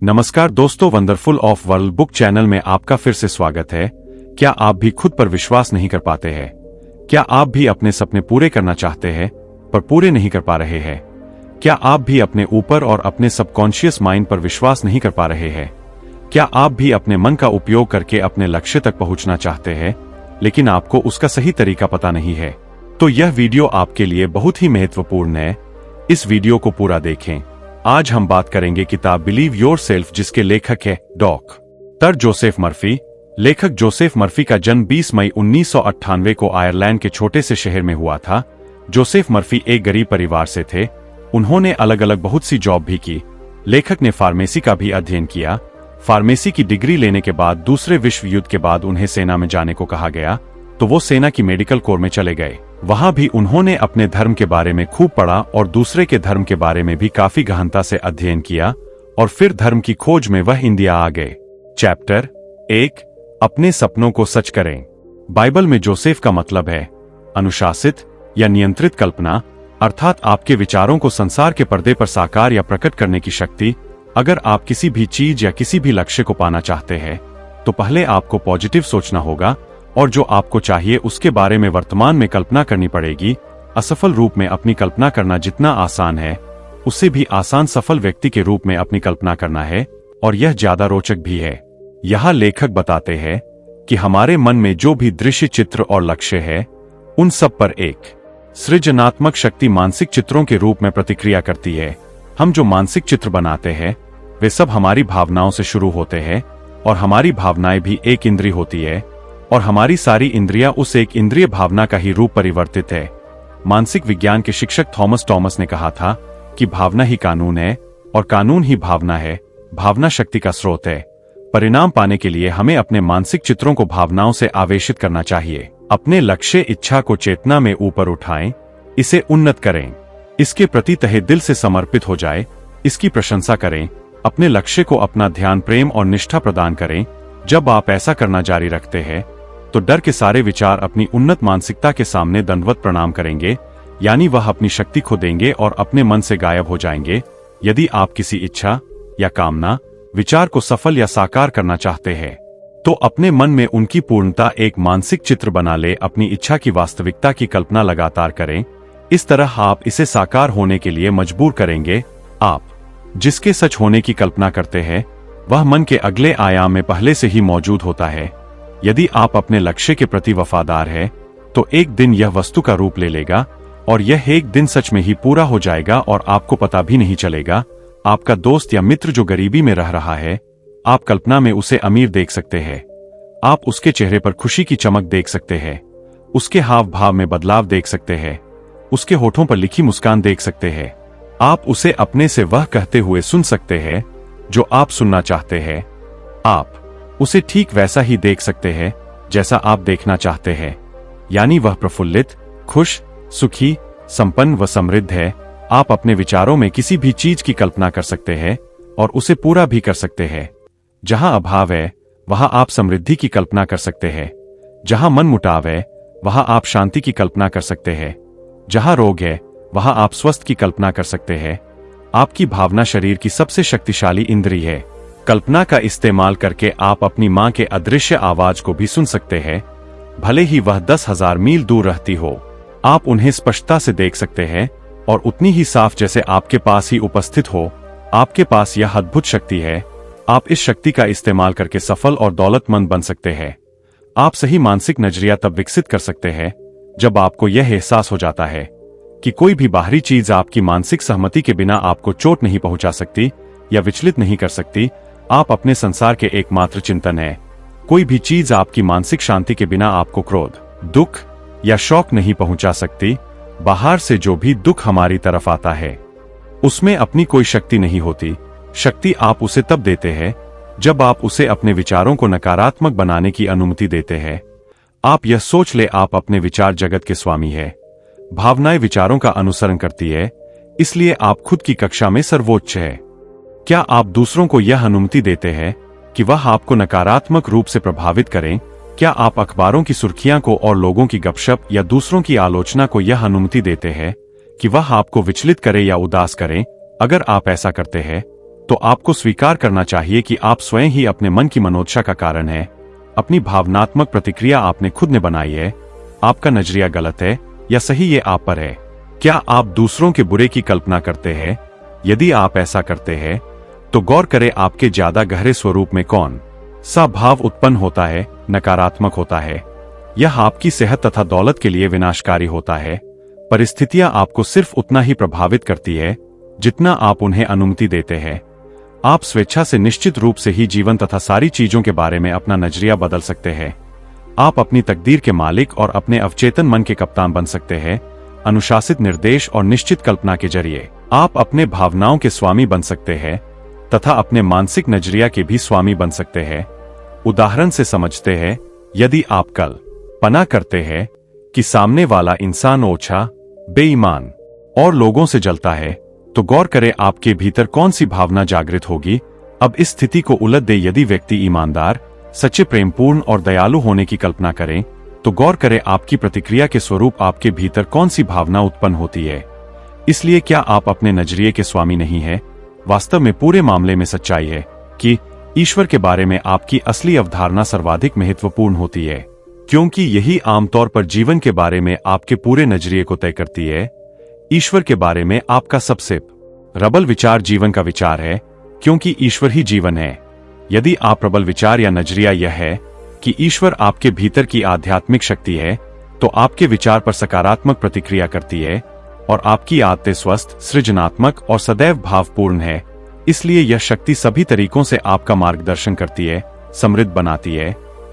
नमस्कार दोस्तों, wonderful of world book channel में आपका फिर से स्वागत है। क्या आप भी खुद पर विश्वास नहीं कर पाते हैं? क्या आप भी अपने सपने पूरे करना चाहते हैं पर पूरे नहीं कर पा रहे हैं? क्या आप भी अपने ऊपर और अपने सबकॉन्शियस माइंड पर विश्वास नहीं कर पा रहे हैं? क्या आप भी अपने मन का उपयोग करके अपने लक्ष्य तक पहुंचना चाहते हैं लेकिन आपको उसका सही तरीका पता नहीं है? तो यह वीडियो आपके लिए बहुत ही महत्वपूर्ण है। इस वीडियो को पूरा देखें। आज हम बात करेंगे किताब बिलीव योरसेल्फ, जिसके लेखक है डॉक्टर जोसेफ मर्फी। लेखक जोसेफ मर्फी का जन्म 20 मई 1998 को आयरलैंड के छोटे से शहर में हुआ था। जोसेफ मर्फी एक गरीब परिवार से थे। उन्होंने अलग अलग बहुत सी जॉब भी की। लेखक ने फार्मेसी का भी अध्ययन किया। फार्मेसी की डिग्री लेने के बाद दूसरे विश्व युद्ध के बाद उन्हें सेना में जाने को कहा गया, तो वो सेना की मेडिकल कोर में चले गए। वहां भी उन्होंने अपने धर्म के बारे में खूब पढ़ा और दूसरे के धर्म के बारे में भी काफी गहनता से अध्ययन किया और फिर धर्म की खोज में वह इंडिया आ गए। चैप्टर 1, अपने सपनों को सच करें। बाइबल में जोसेफ का मतलब है अनुशासित या नियंत्रित कल्पना, अर्थात आपके विचारों को संसार के पर्दे पर साकार या प्रकट करने की शक्ति। अगर आप किसी भी चीज या किसी भी लक्ष्य को पाना चाहते हैं तो पहले आपको पॉजिटिव सोचना होगा और जो आपको चाहिए उसके बारे में वर्तमान में कल्पना करनी पड़ेगी। असफल रूप में अपनी कल्पना करना जितना आसान है, उससे भी आसान सफल व्यक्ति के रूप में अपनी कल्पना करना है, और यह ज्यादा रोचक भी है। यहाँ लेखक बताते हैं कि हमारे मन में जो भी दृश्य, चित्र और लक्ष्य है, उन सब पर एक सृजनात्मक शक्ति मानसिक चित्रों के रूप में प्रतिक्रिया करती है। हम जो मानसिक चित्र बनाते हैं वे सब हमारी भावनाओं से शुरू होते हैं, और हमारी भावनाएं भी एक इंद्रिय होती है, और हमारी सारी इंद्रियां उस एक इंद्रिय भावना का ही रूप परिवर्तित है। मानसिक विज्ञान के शिक्षक थॉमस ने कहा था कि भावना ही कानून है और कानून ही भावना है। भावना शक्ति का स्रोत है। परिणाम पाने के लिए हमें अपने मानसिक चित्रों को भावनाओं से आवेशित करना चाहिए। अपने लक्ष्य, इच्छा को चेतना में ऊपर उठाएं, इसे उन्नत करें, इसके प्रति तहे दिल से समर्पित हो जाए, इसकी प्रशंसा करें, अपने लक्ष्य को अपना ध्यान, प्रेम और निष्ठा प्रदान करें। जब आप ऐसा करना जारी रखते हैं तो डर के सारे विचार अपनी उन्नत मानसिकता के सामने दंडवत प्रणाम करेंगे, यानी वह अपनी शक्ति खो देंगे और अपने मन से गायब हो जाएंगे। यदि आप किसी इच्छा या कामना, विचार को सफल या साकार करना चाहते हैं तो अपने मन में उनकी पूर्णता एक मानसिक चित्र बना ले। अपनी इच्छा की वास्तविकता की कल्पना लगातार करें। इस तरह आप इसे साकार होने के लिए मजबूर करेंगे। आप जिसके सच होने की कल्पना करते हैं वह मन के अगले आयाम में पहले से ही मौजूद होता है। यदि आप अपने लक्ष्य के प्रति वफादार हैं तो एक दिन यह वस्तु का रूप ले लेगा, और यह एक दिन सच में ही पूरा हो जाएगा और आपको पता भी नहीं चलेगा। आपका दोस्त या मित्र जो गरीबी में रह रहा है, आप कल्पना में उसे अमीर देख सकते हैं। आप उसके चेहरे पर खुशी की चमक देख सकते हैं, उसके हाव भाव में बदलाव देख सकते हैं, उसके होठों पर लिखी मुस्कान देख सकते हैं। आप उसे अपने से वह कहते हुए सुन सकते हैं जो आप सुनना चाहते हैं। आप उसे ठीक वैसा ही देख सकते हैं जैसा आप देखना चाहते हैं, यानी वह प्रफुल्लित, खुश, सुखी, संपन्न व समृद्ध है। आप अपने विचारों में किसी भी चीज की कल्पना कर सकते हैं और उसे पूरा भी कर सकते हैं। जहां अभाव है वहां आप समृद्धि की कल्पना कर सकते हैं। जहां मन मुटाव है वहां आप शांति की कल्पना कर सकते हैं। जहां रोग है वहां आप स्वस्थ की कल्पना कर सकते हैं। आपकी भावना शरीर की सबसे शक्तिशाली इंद्रिय है। कल्पना का इस्तेमाल करके आप अपनी मां के अदृश्य आवाज को भी सुन सकते हैं, भले ही वह 10,000 मील दूर रहती हो। आप उन्हें स्पष्टता से देख सकते हैं और उतनी ही साफ जैसे आपके पास ही उपस्थित हो। आपके पास यह अद्भुत शक्ति है। आप इस शक्ति का इस्तेमाल करके सफल और दौलतमंद बन सकते हैं। आप सही मानसिक नजरिया तब विकसित कर सकते हैं जब आपको यह एहसास हो जाता है कि कोई भी बाहरी चीज आपकी मानसिक सहमति के बिना आपको चोट नहीं पहुंचा सकती या विचलित नहीं कर सकती। आप अपने संसार के एकमात्र चिंतन है। कोई भी चीज आपकी मानसिक शांति के बिना आपको क्रोध, दुख या शौक नहीं पहुंचा सकती। बाहर से जो भी दुख हमारी तरफ आता है उसमें अपनी कोई शक्ति नहीं होती। शक्ति आप उसे तब देते हैं जब आप उसे अपने विचारों को नकारात्मक बनाने की अनुमति देते हैं। आप यह सोच ले आप अपने विचार जगत के स्वामी है। भावनाएं विचारों का अनुसरण करती है, इसलिए आप खुद की कक्षा में सर्वोच्च है। क्या आप दूसरों को यह अनुमति देते हैं कि वह आपको नकारात्मक रूप से प्रभावित करें? क्या आप अखबारों की सुर्खियां को और लोगों की गपशप या दूसरों की आलोचना को यह अनुमति देते हैं कि वह आपको विचलित करे या उदास करें? अगर आप ऐसा करते हैं तो आपको स्वीकार करना चाहिए कि आप स्वयं ही अपने मन की मनोदशा का कारण है। अपनी भावनात्मक प्रतिक्रिया आपने खुद ने बनाई है। आपका नजरिया गलत है या सही, ये आप पर है। क्या आप दूसरों के बुरे की कल्पना करते हैं? यदि आप ऐसा करते हैं तो गौर करें आपके ज्यादा गहरे स्वरूप में कौन सा भाव उत्पन्न होता है, नकारात्मक होता है। यह आपकी सेहत तथा दौलत के लिए विनाशकारी होता है। परिस्थितियां आपको सिर्फ उतना ही प्रभावित करती है जितना आप उन्हें अनुमति देते हैं। आप स्वेच्छा से निश्चित रूप से ही जीवन तथा सारी चीजों के बारे में अपना नजरिया बदल सकते हैं। आप अपनी तकदीर के मालिक और अपने अवचेतन मन के कप्तान बन सकते हैं। अनुशासित निर्देश और निश्चित कल्पना के जरिए आप अपने भावनाओं के स्वामी बन सकते हैं तथा अपने मानसिक नजरिया के भी स्वामी बन सकते हैं। उदाहरण से समझते हैं, यदि आप कल्पना करते हैं कि सामने वाला इंसान ओछा, बेईमान और लोगों से जलता है, तो गौर करें आपके भीतर कौन सी भावना जागृत होगी। अब इस स्थिति को उलट दे, यदि व्यक्ति ईमानदार, सच्चे, प्रेमपूर्ण और दयालु होने की कल्पना करें, तो गौर करें आपकी प्रतिक्रिया के स्वरूप आपके भीतर कौन सी भावना उत्पन्न होती है। इसलिए क्या आप अपने नजरिए के स्वामी नहीं हैं? वास्तव में पूरे मामले में सच्चाई है कि ईश्वर के बारे में आपकी असली अवधारणा सर्वाधिक महत्वपूर्ण होती है, क्योंकि यही आमतौर पर जीवन के बारे में आपके पूरे नजरिए को तय करती है। ईश्वर के बारे में आपका सबसे प्रबल विचार जीवन का विचार है, क्योंकि ईश्वर ही जीवन है। यदि आप प्रबल विचार या नजरिया यह है कि ईश्वर आपके भीतर की आध्यात्मिक शक्ति है, तो आपके विचार पर सकारात्मक प्रतिक्रिया करती है और आपकी आदतें स्वस्थ, सृजनात्मक और सदैव भावपूर्ण है। इसलिए यह शक्ति सभी तरीकों से आपका मार्गदर्शन करती है, समृद्ध बनाती है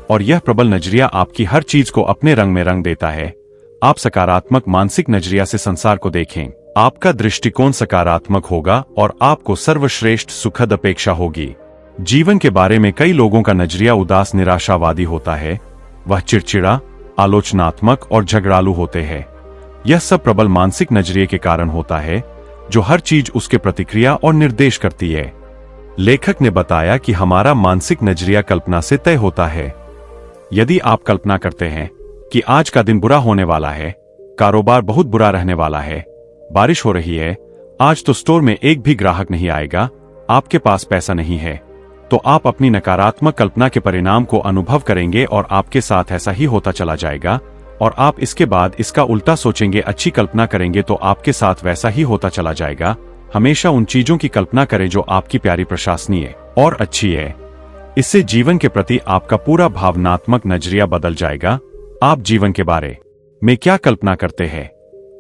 और यह प्रबल नजरिया आपकी हर चीज को अपने रंग में रंग देता है। आप सकारात्मक मानसिक नजरिया से संसार को देखें, आपका दृष्टिकोण सकारात्मक होगा और आपको सर्वश्रेष्ठ सुखद अपेक्षा होगी। जीवन के बारे में कई लोगों का नजरिया उदास, निराशावादी होता है। वह चिड़चिड़ा, आलोचनात्मक और झगड़ालू होते हैं। यह सब प्रबल मानसिक नजरिए के कारण होता है, जो हर चीज उसके प्रतिक्रिया और निर्देश करती है। लेखक ने बताया कि हमारा मानसिक नजरिया कल्पना से तय होता है। यदि आप कल्पना करते हैं कि आज का दिन बुरा होने वाला है, कारोबार बहुत बुरा रहने वाला है, बारिश हो रही है, आज तो स्टोर में एक भी ग्राहक नहीं आएगा, आपके पास पैसा नहीं है, तो आप अपनी नकारात्मक कल्पना के परिणाम को अनुभव करेंगे और आपके साथ ऐसा ही होता चला जाएगा। और आप इसके बाद इसका उल्टा सोचेंगे, अच्छी कल्पना करेंगे तो आपके साथ वैसा ही होता चला जाएगा। हमेशा उन चीजों की कल्पना करें जो आपकी प्यारी, प्रशंसनीय और अच्छी है। इससे जीवन के प्रति आपका पूरा भावनात्मक नजरिया बदल जाएगा। आप जीवन के बारे में क्या कल्पना करते हैं?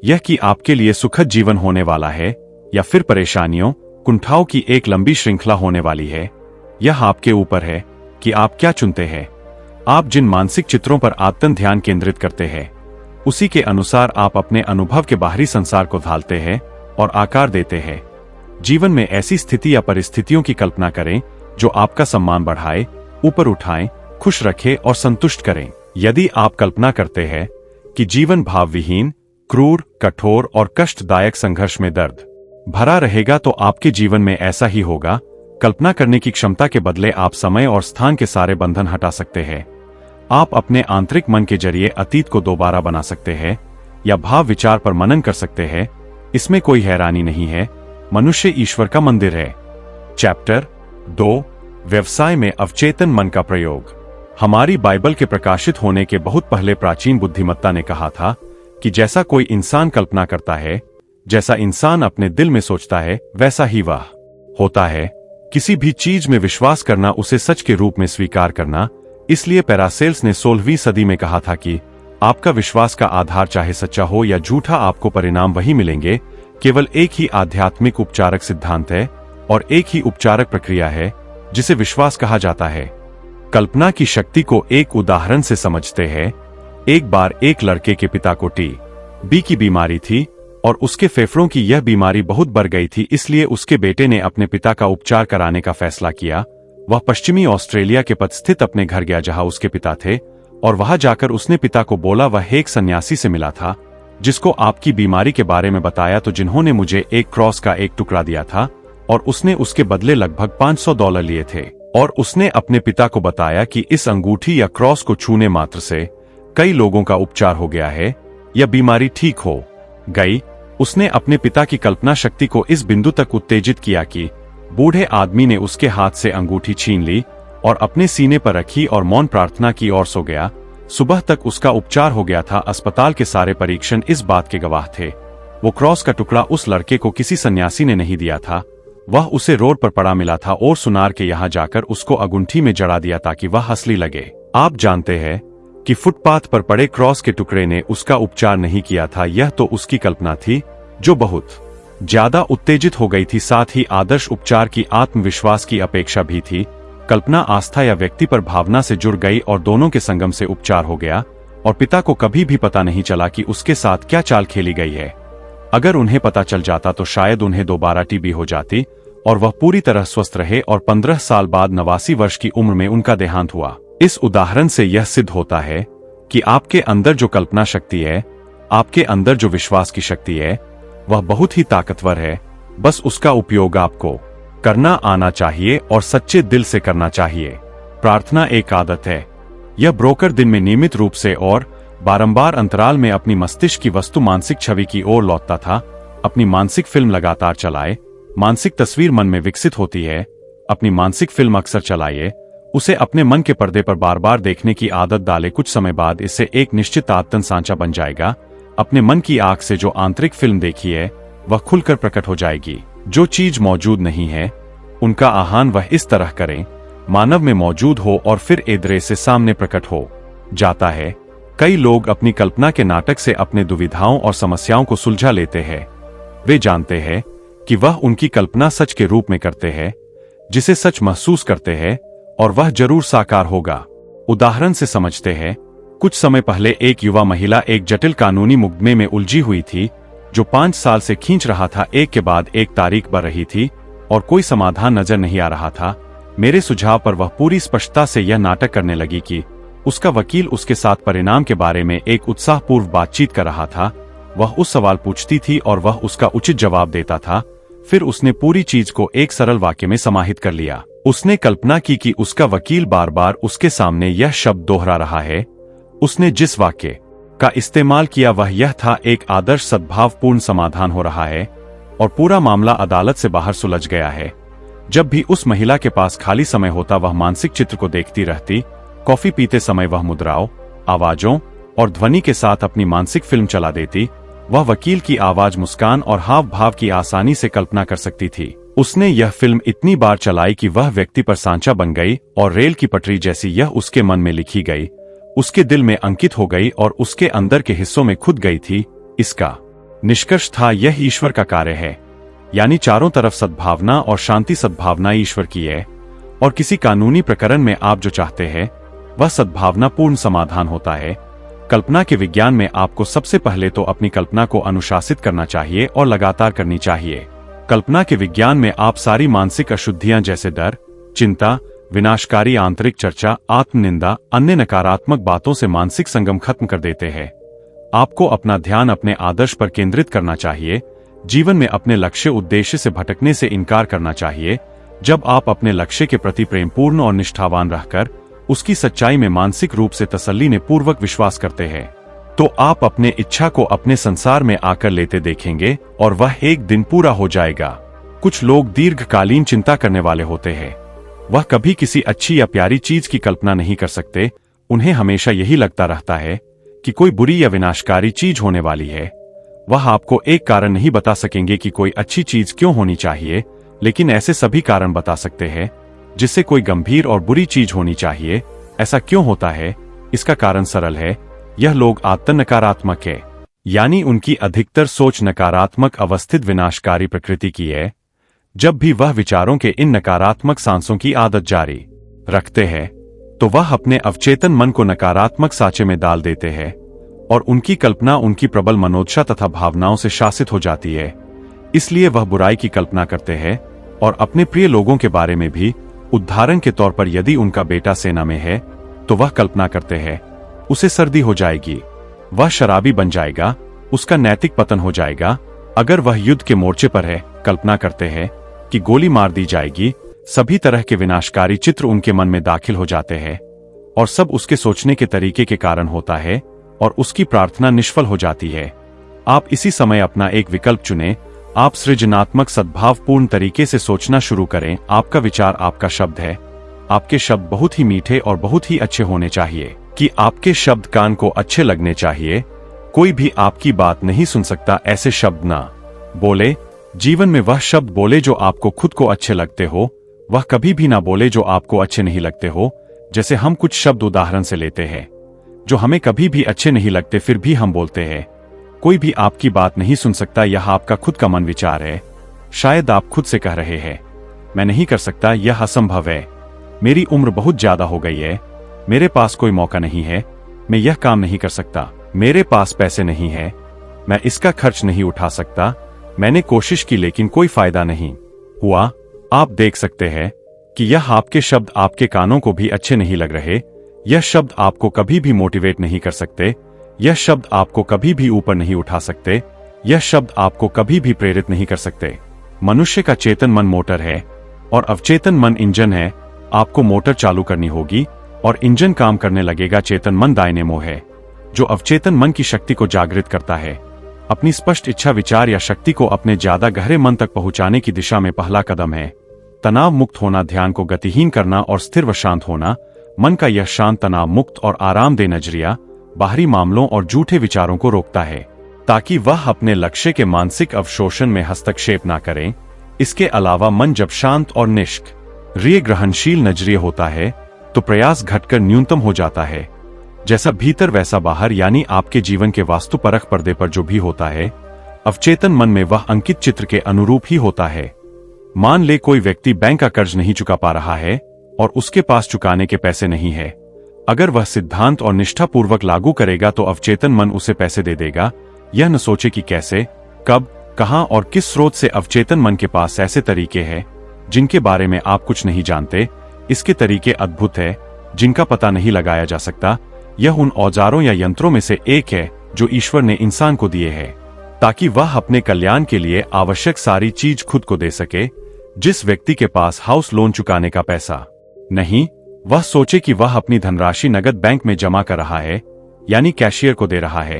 यह कि आपके लिए सुखद जीवन होने वाला है या फिर परेशानियों, कुंठाओं की एक लंबी श्रृंखला होने वाली है? यह आपके ऊपर है कि आप क्या चुनते हैं। आप जिन मानसिक चित्रों पर आत्म ध्यान केंद्रित करते हैं, उसी के अनुसार आप अपने अनुभव के बाहरी संसार को ढालते हैं और आकार देते हैं। जीवन में ऐसी स्थिति या परिस्थितियों की कल्पना करें जो आपका सम्मान बढ़ाए, ऊपर उठाएं, खुश रखें और संतुष्ट करें। यदि आप कल्पना करते हैं कि जीवन भावविहीन, क्रूर, कठोर और कष्टदायक संघर्ष में दर्द भरा रहेगा, तो आपके जीवन में ऐसा ही होगा। कल्पना करने की क्षमता के बदले आप समय और स्थान के सारे बंधन हटा सकते हैं। आप अपने आंतरिक मन के जरिए अतीत को दोबारा बना सकते हैं या भाव विचार पर मनन कर सकते हैं। इसमें कोई हैरानी नहीं है। मनुष्य ईश्वर का मंदिर है। चैप्टर 2, व्यवसाय में अवचेतन मन का प्रयोग। हमारी बाइबल के प्रकाशित होने के बहुत पहले प्राचीन बुद्धिमत्ता ने कहा था कि जैसा कोई इंसान कल्पना करता है, जैसा इंसान अपने दिल में सोचता है, वैसा ही वह होता है। किसी भी चीज में विश्वास करना, उसे सच के रूप में स्वीकार करना। इसलिए पैरासेल्स ने 16वीं सदी में कहा था कि आपका विश्वास का आधार चाहे सच्चा हो या झूठा, आपको परिणाम वही मिलेंगे। केवल एक ही आध्यात्मिक उपचारक सिद्धांत है और एक ही उपचारक प्रक्रिया है जिसे विश्वास कहा जाता है। कल्पना की शक्ति को एक उदाहरण से समझते हैं। एक बार एक लड़के के पिता को टीबी की बीमारी थी और उसके फेफड़ों की यह बीमारी बहुत बढ़ गई थी। इसलिए उसके बेटे ने अपने पिता का उपचार कराने का फैसला किया। वह पश्चिमी ऑस्ट्रेलिया के पथ स्थित अपने घर गया जहां उसके पिता थे और वहां जाकर उसने पिता को बोला, वह एक सन्यासी से मिला था जिसको आपकी बीमारी के बारे में बताया, तो जिन्होंने मुझे एक क्रॉस का एक टुकड़ा दिया था और उसने उसके बदले लगभग $500 लिए थे। और उसने अपने पिता को बताया कि इस अंगूठी या क्रॉस को छूने मात्र से कई लोगों का उपचार हो गया है या बीमारी ठीक हो गई। उसने अपने पिता की कल्पना शक्ति को इस बिंदु तक उत्तेजित किया कि बूढ़े आदमी ने उसके हाथ से अंगूठी छीन ली और अपने सीने पर रखी और मौन प्रार्थना की और सो गया। सुबह तक उसका उपचार हो गया था। अस्पताल के सारे परीक्षण इस बात के गवाह थे। वो क्रॉस का टुकड़ा उस लड़के को किसी सन्यासी ने नहीं दिया था। वह उसे रोड पर पड़ा मिला था और सुनार के यहाँ जाकर उसको अंगूठी में जड़ा दिया ताकि वह असली लगे। आप जानते हैं कि फुटपाथ पर पड़े क्रॉस के टुकड़े ने उसका उपचार नहीं किया था। यह तो उसकी कल्पना थी जो बहुत ज्यादा उत्तेजित हो गई थी। साथ ही आदर्श उपचार की आत्मविश्वास की अपेक्षा भी थी। कल्पना आस्था या व्यक्ति पर भावना से जुड़ गई और दोनों के संगम से उपचार हो गया और पिता को कभी भी पता नहीं चला कि उसके साथ क्या चाल खेली गई है। अगर उन्हें पता चल जाता तो शायद उन्हें दोबारा टीबी हो जाती और वह पूरी तरह स्वस्थ रहे और 15 साल बाद 89 वर्ष की उम्र में उनका देहांत हुआ। इस उदाहरण से यह सिद्ध होता है कि आपके अंदर जो कल्पना शक्ति है, आपके अंदर जो विश्वास की शक्ति है, वह बहुत ही ताकतवर है। बस उसका उपयोग आपको करना आना चाहिए और सच्चे दिल से करना चाहिए। प्रार्थना एक आदत है। यह ब्रोकर दिन में नियमित रूप से और बारंबार अंतराल में अपनी मस्तिष्क की वस्तु मानसिक छवि की ओर लौटता था। अपनी मानसिक फिल्म लगातार चलाए। मानसिक तस्वीर मन में विकसित होती है। अपनी मानसिक फिल्म अक्सर चलाइए। उसे अपने मन के पर्दे पर बार बार देखने की आदत डाले। कुछ समय बाद इससे एक निश्चित आदतन सांचा बन जाएगा। अपने मन की आंख से जो आंतरिक फिल्म देखी है वह खुलकर प्रकट हो जाएगी। जो चीज मौजूद नहीं है उनका आह्वान वह इस तरह करें मानव में मौजूद हो और फिर एदरे से सामने प्रकट हो जाता है। कई लोग अपनी कल्पना के नाटक से अपने दुविधाओं और समस्याओं को सुलझा लेते हैं। वे जानते हैं कि वह उनकी कल्पना सच के रूप में करते हैं, जिसे सच महसूस करते हैं और वह जरूर साकार होगा। उदाहरण से समझते हैं। कुछ समय पहले एक युवा महिला एक जटिल कानूनी मुकदमे में उलझी हुई थी जो 5 साल से खींच रहा था। एक के बाद एक तारीख बढ़ रही थी और कोई समाधान नजर नहीं आ रहा था। मेरे सुझाव पर वह पूरी स्पष्टता से यह नाटक करने लगी कि उसका वकील उसके साथ परिणाम के बारे में एक उत्साहपूर्व बातचीत कर रहा था। वह उस सवाल पूछती थी और वह उसका उचित जवाब देता था। फिर उसने पूरी चीज को एक सरल वाक्य में समाहित कर लिया। उसने कल्पना की कि उसका वकील बार बार उसके सामने यह शब्द दोहरा रहा है। उसने जिस वाक्य का इस्तेमाल किया वह यह था, एक आदर्श सद्भावपूर्ण समाधान हो रहा है और पूरा मामला अदालत से बाहर सुलझ गया है। जब भी उस महिला के पास खाली समय होता वह मानसिक चित्र को देखती रहती। कॉफी पीते समय वह मुद्राओं, आवाजों और ध्वनि के साथ अपनी मानसिक फिल्म चला देती। वह वकील की आवाज, मुस्कान और हाव भाव की आसानी से कल्पना कर सकती थी। उसने यह फिल्म इतनी बार चलाई कि वह व्यक्ति पर सांचा बन गई और रेल की पटरी जैसी यह उसके मन में लिखी गई, उसके दिल में अंकित हो गई और उसके अंदर के हिस्सों में खुद गई थी। इसका निष्कर्ष था यह ईश्वर का कार्य है, यानी चारों तरफ सद्भावना और शांति। सद्भावना ईश्वर की है और किसी कानूनी प्रकरण में आप जो चाहते हैं वह सद्भावनापूर्ण समाधान होता है। कल्पना के विज्ञान में आपको सबसे पहले तो अपनी कल्पना को अनुशासित करना चाहिए और लगातार करनी चाहिए। कल्पना के विज्ञान में आप सारी मानसिक अशुद्धियां जैसे डर, चिंता, विनाशकारी आंतरिक चर्चा, आत्मनिंदा, अन्य नकारात्मक बातों से मानसिक संगम खत्म कर देते हैं। आपको अपना ध्यान अपने आदर्श पर केंद्रित करना चाहिए। जीवन में अपने लक्ष्य उद्देश्य से भटकने से इनकार करना चाहिए। जब आप अपने लक्ष्य के प्रति प्रेमपूर्ण और निष्ठावान रहकर उसकी सच्चाई में मानसिक रूप से तसल्ली ने पूर्वक विश्वास करते हैं तो आप अपने इच्छा को अपने संसार में आकर लेते देखेंगे और वह एक दिन पूरा हो जाएगा। कुछ लोग दीर्घकालीन चिंता करने वाले होते हैं। वह कभी किसी अच्छी या प्यारी चीज की कल्पना नहीं कर सकते। उन्हें हमेशा यही लगता रहता है कि कोई बुरी या विनाशकारी चीज होने वाली है। वह आपको एक कारण नहीं बता सकेंगे कि कोई अच्छी चीज क्यों होनी चाहिए, लेकिन ऐसे सभी कारण बता सकते हैं जिससे कोई गंभीर और बुरी चीज होनी चाहिए। ऐसा क्यों होता है? इसका कारण सरल है। यह लोग आत्म नकारात्मक है, यानी उनकी अधिकतर सोच नकारात्मक अवस्थित विनाशकारी प्रकृति की है। जब भी वह विचारों के इन नकारात्मक सांसों की आदत जारी रखते हैं तो वह अपने अवचेतन मन को नकारात्मक साँचे में डाल देते हैं और उनकी कल्पना उनकी प्रबल मनोदशा तथा भावनाओं से शासित हो जाती है। इसलिए वह बुराई की कल्पना करते हैं और अपने प्रिय लोगों के बारे में भी। उदाहरण के तौर पर यदि उनका बेटा सेना में है तो वह कल्पना करते हैं उसे सर्दी हो जाएगी, वह शराबी बन जाएगा, उसका नैतिक पतन हो जाएगा। अगर वह युद्ध के मोर्चे पर है, कल्पना करते हैं कि गोली मार दी जाएगी। सभी तरह के विनाशकारी चित्र उनके मन में दाखिल हो जाते हैं और सब उसके सोचने के तरीके के कारण होता है और उसकी प्रार्थना निष्फल हो जाती है। आप इसी समय अपना एक विकल्प चुनें आप सृजनात्मक सद्भावपूर्ण तरीके से सोचना शुरू करें। आपका विचार आपका शब्द है। आपके शब्द बहुत ही मीठे और बहुत ही अच्छे होने चाहिए कि आपके शब्द कान को अच्छे लगने चाहिए। कोई भी आपकी बात नहीं सुन सकता ऐसे शब्द ना बोले। जीवन में वह शब्द बोले जो आपको खुद को अच्छे लगते हो। वह कभी भी ना बोले जो आपको अच्छे नहीं लगते हो। जैसे हम कुछ शब्द उदाहरण से लेते हैं जो हमें कभी भी अच्छे नहीं लगते, फिर भी हम बोलते हैं। कोई भी आपकी बात नहीं सुन सकता, यह आपका खुद का मन विचार है। शायद आप खुद से कह रहे हैं, मैं नहीं कर सकता, यह असंभव है, मेरी उम्र बहुत ज्यादा हो गई है, मेरे पास कोई मौका नहीं है, मैं यह काम नहीं कर सकता, मेरे पास पैसे नहीं है, मैं इसका खर्च नहीं उठा सकता, मैंने कोशिश की लेकिन कोई फायदा नहीं हुआ। आप देख सकते हैं कि यह आपके शब्द आपके कानों को भी अच्छे नहीं लग रहे। यह शब्द आपको कभी भी मोटिवेट नहीं कर सकते। यह शब्द आपको कभी भी ऊपर नहीं उठा सकते। यह शब्द आपको कभी भी प्रेरित नहीं कर सकते। मनुष्य का चेतन मन मोटर है और अवचेतन मन इंजन है। आपको मोटर चालू करनी होगी और इंजन काम करने लगेगा। चेतन मन डायनेमो है जो अवचेतन मन की शक्ति को जागृत करता है। अपनी स्पष्ट इच्छा, विचार या शक्ति को अपने ज्यादा गहरे मन तक पहुंचाने की दिशा में पहला कदम है तनाव मुक्त होना, ध्यान को गतिहीन करना और स्थिर व शांत होना। मन का यह शांत, तनाव मुक्त और आरामदेह नजरिया बाहरी मामलों और झूठे विचारों को रोकता है ताकि वह अपने लक्ष्य के मानसिक अवशोषण में हस्तक्षेप न करें। इसके अलावा मन जब शांत और निष्क्रिय ग्रहणशील नजरिया होता है तो प्रयास घटकर न्यूनतम हो जाता है। जैसा भीतर वैसा बाहर, यानी आपके जीवन के वास्तुपरक पर्दे पर जो भी होता है अवचेतन मन में वह अंकित चित्र के अनुरूप ही होता है। मान ले कोई व्यक्ति बैंक का कर्ज नहीं चुका पा रहा है और उसके पास चुकाने के पैसे नहीं है। अगर वह सिद्धांत और निष्ठापूर्वक लागू करेगा तो अवचेतन मन उसे पैसे दे देगा। यह न सोचे कि कैसे, कब, कहां और किस स्रोत से। अवचेतन मन के पास ऐसे तरीके हैं जिनके बारे में आप कुछ नहीं जानते। इसके तरीके अद्भुत है जिनका पता नहीं लगाया जा सकता। यह उन औजारों या यंत्रों में से एक है जो ईश्वर ने इंसान को दिए हैं ताकि वह अपने कल्याण के लिए आवश्यक सारी चीज खुद को दे सके। जिस व्यक्ति के पास हाउस लोन चुकाने का पैसा नहीं, वह सोचे कि वह अपनी धनराशि नगद बैंक में जमा कर रहा है, यानी कैशियर को दे रहा है।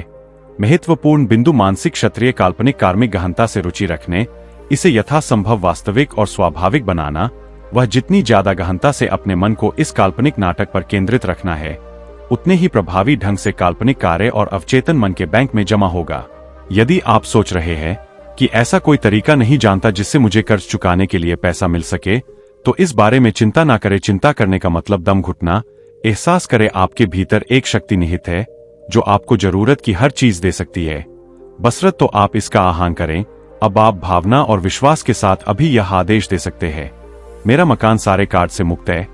महत्वपूर्ण बिंदु, मानसिक, क्षत्रिय, काल्पनिक, कार्मिक गहनता से रुचि रखने, इसे यथासंभव वास्तविक और स्वाभाविक बनाना। वह जितनी ज्यादा गहनता से अपने मन को इस काल्पनिक नाटक पर केंद्रित रखना है उतने ही प्रभावी ढंग से काल्पनिक कार्य और अवचेतन मन के बैंक में जमा होगा। यदि आप सोच रहे हैं कि ऐसा कोई तरीका नहीं जानता जिससे मुझे कर्ज चुकाने के लिए पैसा मिल सके, तो इस बारे में चिंता ना करें। चिंता करने का मतलब दम घुटना। एहसास करें आपके भीतर एक शक्ति निहित है जो आपको जरूरत की हर चीज दे सकती है, बसरत तो आप इसका आह्वान करें। अब आप भावना और विश्वास के साथ अभी यह आदेश दे सकते हैं, मेरा मकान सारे कार्ड से मुक्त है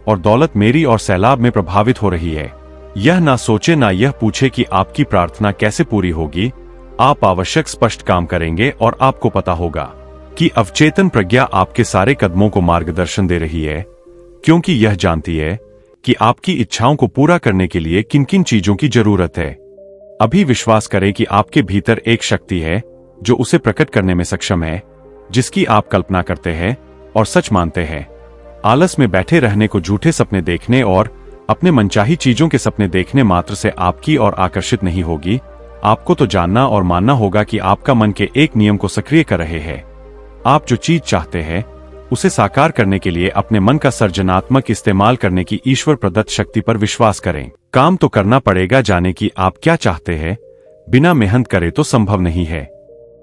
और दौलत मेरी और सैलाब में प्रभावित हो रही है। यह ना सोचे ना यह पूछे कि आपकी प्रार्थना कैसे पूरी होगी। आप आवश्यक स्पष्ट काम करेंगे और आपको पता होगा कि अवचेतन प्रज्ञा आपके सारे कदमों को मार्गदर्शन दे रही है, क्योंकि यह जानती है कि आपकी इच्छाओं को पूरा करने के लिए किन किन चीजों की जरूरत है। अभी विश्वास करें कि आपके भीतर एक शक्ति है जो उसे प्रकट करने में सक्षम है, जिसकी आप कल्पना करते हैं और सच मानते हैं। आलस में बैठे रहने को, झूठे सपने देखने और अपने मनचाही चीजों के सपने देखने मात्र से आपकी ओर आकर्षित नहीं होगी। आपको तो जानना और मानना होगा कि आपका मन के एक नियम को सक्रिय कर रहे हैं। आप जो चीज चाहते हैं उसे साकार करने के लिए अपने मन का सर्जनात्मक इस्तेमाल करने की ईश्वर प्रदत्त शक्ति पर विश्वास करें। काम तो करना पड़ेगा, जाने कि आप क्या चाहते हैं। बिना मेहनत करे तो संभव नहीं है,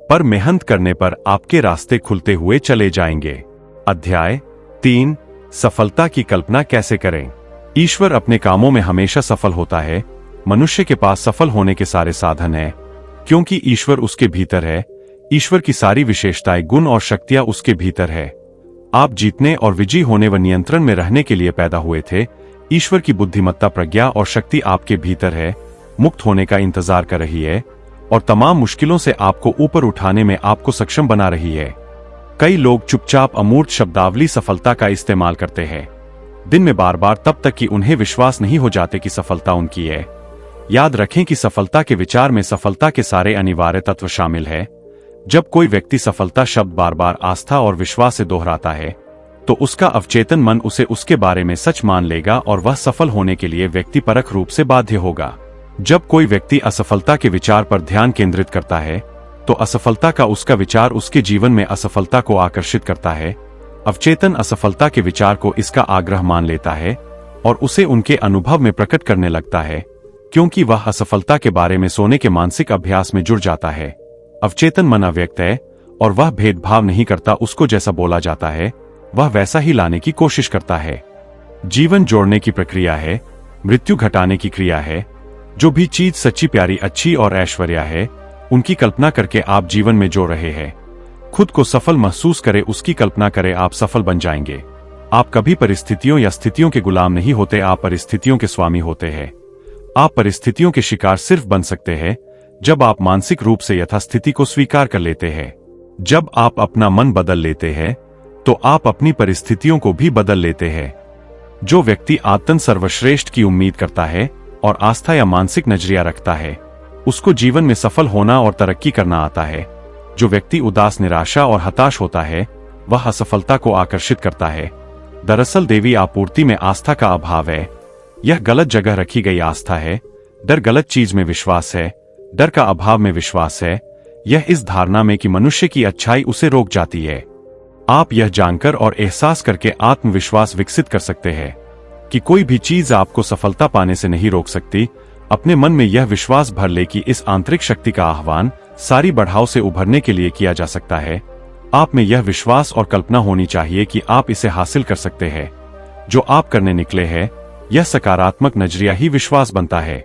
पर मेहनत करने पर आपके रास्ते खुलते हुए चले जाएंगे। अध्याय 3, सफलता की कल्पना कैसे करें। ईश्वर अपने कामों में हमेशा सफल होता है। मनुष्य के पास सफल होने के सारे साधन हैं, क्योंकि ईश्वर उसके भीतर है। ईश्वर की सारी विशेषताएं, गुण और शक्तियां उसके भीतर है। आप जीतने और विजयी होने व नियंत्रण में रहने के लिए पैदा हुए थे। ईश्वर की बुद्धिमत्ता, प्रज्ञा और शक्ति आपके भीतर है, मुक्त होने का इंतजार कर रही है और तमाम मुश्किलों से आपको ऊपर उठाने में आपको सक्षम बना रही है। कई लोग चुपचाप अमूर्त शब्दावली सफलता का इस्तेमाल करते हैं दिन में बार बार, तब तक कि उन्हें विश्वास नहीं हो जाते कि सफलता उनकी है। याद रखें कि सफलता के विचार में सफलता के सारे अनिवार्य तत्व शामिल है। जब कोई व्यक्ति सफलता शब्द बार बार आस्था और विश्वास से दोहराता है तो उसका अवचेतन मन उसे उसके बारे में सच मान लेगा और वह सफल होने के लिए व्यक्तिपरक रूप से बाध्य होगा। जब कोई व्यक्ति असफलता के विचार पर ध्यान केंद्रित करता है तो असफलता का उसका विचार उसके जीवन में असफलता को आकर्षित करता है। अवचेतन असफलता के विचार को इसका आग्रह मान लेता है और उसे उनके अनुभव में प्रकट करने लगता है, क्योंकि वह असफलता के बारे में सोने के मानसिक अभ्यास में जुड़ जाता है। अवचेतन मन अव्यक्त है और वह भेदभाव नहीं करता, उसको जैसा बोला जाता है वह वैसा ही लाने की कोशिश करता है। जीवन जोड़ने की प्रक्रिया है, मृत्यु घटाने की क्रिया है। जो भी चीज सच्ची, प्यारी, अच्छी और ऐश्वर्या है, उनकी कल्पना करके आप जीवन में जो रहे हैं, खुद को सफल महसूस करें, उसकी कल्पना करें, आप सफल बन जाएंगे। आप कभी परिस्थितियों या स्थितियों के गुलाम नहीं होते, आप परिस्थितियों के स्वामी होते हैं। आप परिस्थितियों के शिकार सिर्फ बन सकते हैं जब आप मानसिक रूप से यथास्थिति को स्वीकार कर लेते हैं। जब आप अपना मन बदल लेते हैं तो आप अपनी परिस्थितियों को भी बदल लेते हैं। जो व्यक्ति आत्म सर्वश्रेष्ठ की उम्मीद करता है और आस्था या मानसिक नजरिया रखता है, उसको जीवन में सफल होना और तरक्की करना आता है। जो व्यक्ति उदास, निराशा और हताश होता है, वह असफलता को आकर्षित करता है। दरअसल देवी आपूर्ति में आस्था का अभाव है। यह गलत जगह रखी गई आस्था है। डर गलत चीज में विश्वास है, डर का अभाव में विश्वास है। यह इस धारणा में कि मनुष्य की अच्छाई उसे रोक जाती है। आप यह जानकर और एहसास करके आत्मविश्वास विकसित कर सकते हैं कि कोई भी चीज आपको सफलता पाने से नहीं रोक सकती। अपने मन में यह विश्वास भर ले कि इस आंतरिक शक्ति का आह्वान सारी बढ़ाव से उभरने के लिए किया जा सकता है। आप में यह विश्वास और कल्पना होनी चाहिए कि आप इसे हासिल कर सकते हैं। जो आप करने निकले हैं, यह सकारात्मक नजरिया ही विश्वास बनता है।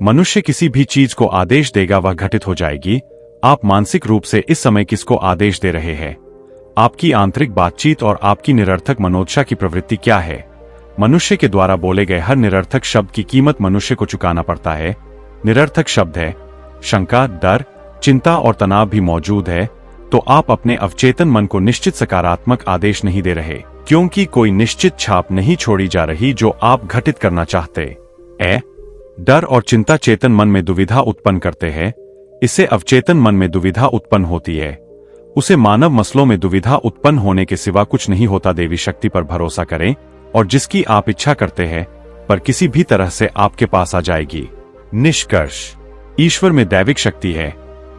मनुष्य किसी भी चीज को आदेश देगा, वह घटित हो जाएगी। आप मानसिक रूप से इस समय किसको आदेश दे रहे हैं? आपकी आंतरिक बातचीत और आपकी निरर्थक मनोदशा की प्रवृत्ति क्या है? मनुष्य के द्वारा बोले गए हर निरर्थक शब्द की कीमत मनुष्य को चुकाना पड़ता है। निरर्थक शब्द है शंका, डर, चिंता और तनाव भी मौजूद है, तो आप अपने अवचेतन मन को निश्चित सकारात्मक आदेश नहीं दे रहे, क्योंकि कोई निश्चित छाप नहीं छोड़ी जा रही जो आप घटित करना चाहते। डर और चिंता चेतन मन में दुविधा उत्पन्न करते हैं। इससे अवचेतन मन में दुविधा उत्पन्न होती है। उसे मानव मसलों में दुविधा उत्पन्न होने के सिवा कुछ नहीं होता। देवी शक्ति पर भरोसा करें और जिसकी आप इच्छा करते हैं पर किसी भी तरह से आपके पास आ जाएगी। निष्कर्ष, ईश्वर में दैविक शक्ति है।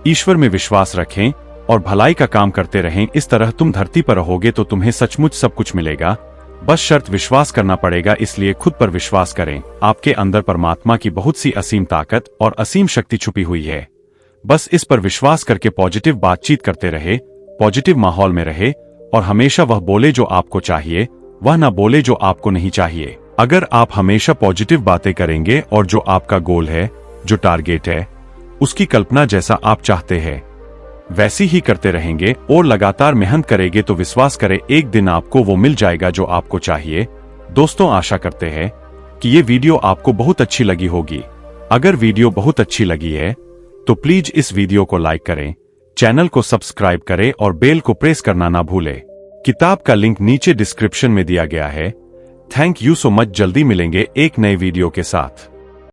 ईश्वर में विश्वास रखें और भलाई का काम करते रहें। इस तरह तुम धरती पर रहोगे तो तुम्हें सचमुच सब कुछ मिलेगा। बस शर्त विश्वास करना पड़ेगा, इसलिए खुद पर विश्वास करें। आपके अंदर परमात्मा की बहुत सी असीम ताकत और असीम शक्ति छुपी हुई है। बस इस पर विश्वास करके पॉजिटिव बातचीत करते रहे, पॉजिटिव माहौल में रहे और हमेशा वह बोले जो आपको चाहिए, वह ना बोले जो आपको नहीं चाहिए। अगर आप हमेशा पॉजिटिव बातें करेंगे और जो आपका गोल है, जो टारगेट है, उसकी कल्पना जैसा आप चाहते हैं वैसी ही करते रहेंगे और लगातार मेहनत करेंगे तो विश्वास करें एक दिन आपको वो मिल जाएगा जो आपको चाहिए। दोस्तों, आशा करते हैं कि ये वीडियो आपको बहुत अच्छी लगी होगी। अगर वीडियो बहुत अच्छी लगी है तो प्लीज इस वीडियो को लाइक करें, चैनल को सब्सक्राइब करें और बेल को प्रेस करना ना भूलें। किताब का लिंक नीचे डिस्क्रिप्शन में दिया गया है। Thank you so much. जल्दी मिलेंगे एक नए वीडियो के साथ।